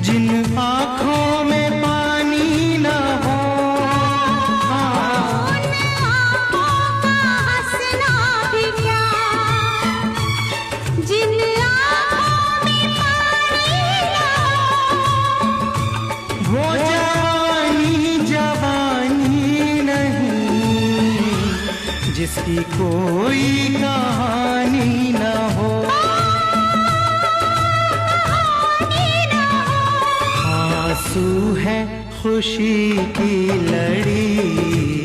जिन आँखों में पानी न हो, उन आँखों का हंसना भी क्या, जिन आँखों में पानी न हो, वो जवानी जवानी नहीं जिसकी कोई कहानी न हो। आंसू है खुशी की लड़ी,